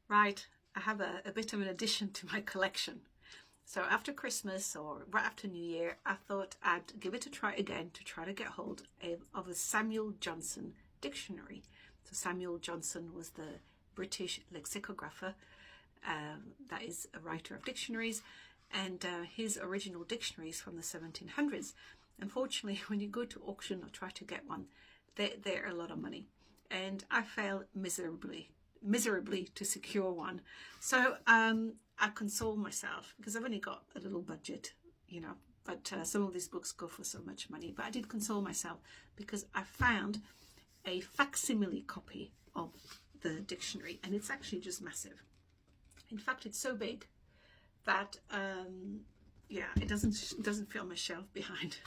Right, I have a bit of an addition to my collection. So after Christmas or right after New Year, I thought I'd give it a try again to try to get hold of a Samuel Johnson dictionary. So Samuel Johnson was the British lexicographer, that is a writer of dictionaries, and his original dictionaries from the 1700s. Unfortunately, when you go to auction or try to get one, they're a lot of money, and I failed miserably to secure one. So I console myself because I've only got a little budget, you know, but some of these books go for so much money. But I did console myself because I found a facsimile copy of the dictionary, and it's actually just massive. In fact, it's so big that yeah, it doesn't fit on my shelf behind.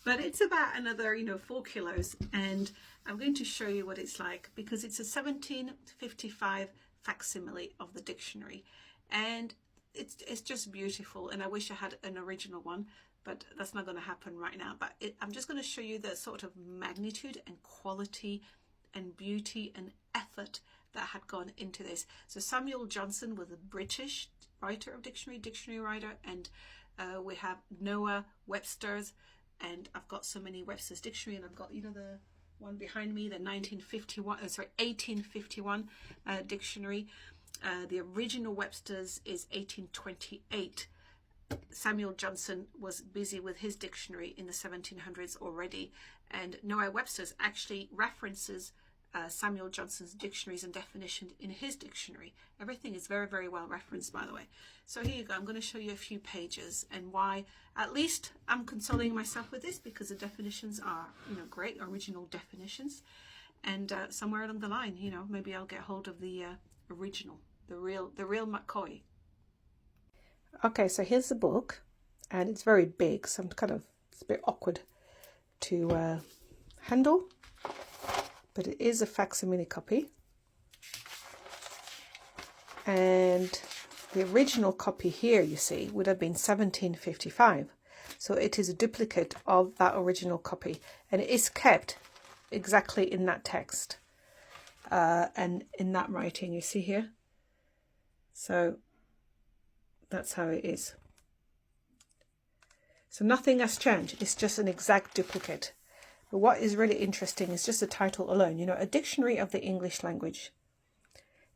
But it's about another 4 kilos, and I'm going to show you what it's like because it's a 1755 facsimile of the dictionary, and it's just beautiful. And I wish I had an original one, but that's not going to happen right now. But I'm just going to show you the sort of magnitude and quality and beauty and effort that had gone into this. So Samuel Johnson was a British writer of dictionary writer, and we have Noah Webster's, and I've got so many Webster's dictionary, and I've got the one behind me, the 1851 dictionary. The original Webster's is 1828. Samuel Johnson was busy with his dictionary in the 1700s already, and Noah Webster's actually references Samuel Johnson's dictionaries and definitions in his dictionary. Everything is very, very well referenced, by the way. So here you go. I'm going to show you a few pages and why at least I'm consoling myself with this, because the definitions are, great original definitions. And somewhere along the line, maybe I'll get hold of the original, the real McCoy. Okay, so here's the book, and it's very big, so it's a bit awkward to handle. But it is a facsimile copy, and the original copy here, you see, would have been 1755, so it is a duplicate of that original copy, and it is kept exactly in that text and in that writing you see here. So that's how it is. So nothing has changed, it's just an exact duplicate. But what is really interesting is just the title alone, a dictionary of the English language,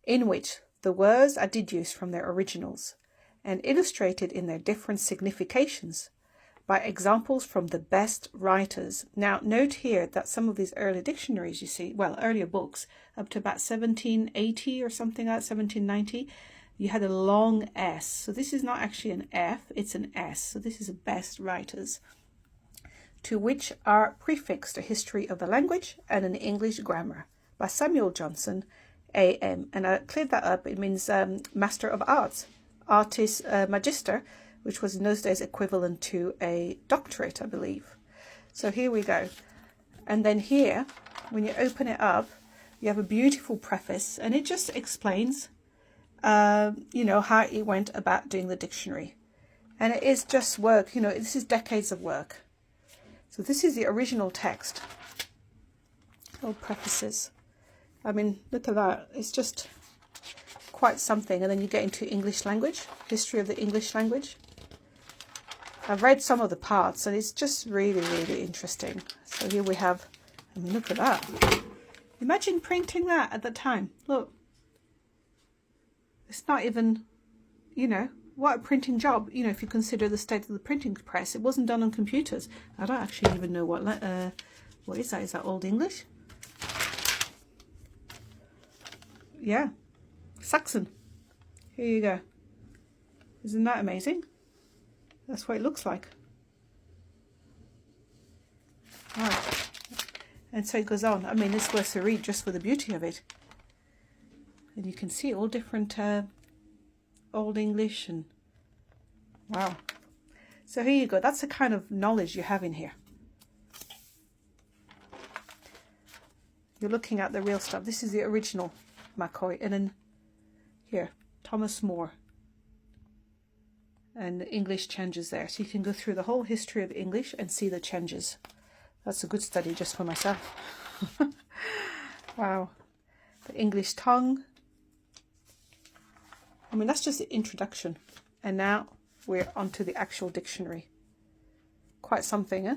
in which the words are deduced from their originals and illustrated in their different significations by examples from the best writers. Now, note here that some of these early dictionaries, you see, earlier books, up to about 1780 or something like that, 1790, you had a long S. So this is not actually an F, it's an S. So this is the best writers, to which are prefixed a history of the language and an English grammar by Samuel Johnson, AM. And I cleared that up. It means Master of Arts, Artis Magister, which was in those days equivalent to a doctorate, I believe. So here we go. And then here, when you open it up, you have a beautiful preface, and it just explains, how he went about doing the dictionary. And it is just work, this is decades of work. So this is the original text. Old prefaces. I mean, look at that. It's just quite something. And then you get into English language, history of the English language. I've read some of the parts, and it's just really, really interesting. So here we have, look at that. Imagine printing that at the time. Look. It's not even, what a printing job, if you consider the state of the printing press. It wasn't done on computers. I don't actually even know what is that? Is that Old English? Yeah, Saxon. Here you go. Isn't that amazing? That's what it looks like. Right. And so it goes on. It's worth a read just for the beauty of it. And you can see all different Old English, and wow. So here you go. That's the kind of knowledge you have in here. You're looking at the real stuff. This is the original McCoy. And then here, Thomas More. And the English changes there. So you can go through the whole history of English and see the changes. That's a good study just for myself. Wow. The English tongue. I mean, that's just the introduction. And now we're onto the actual dictionary. Quite something, eh?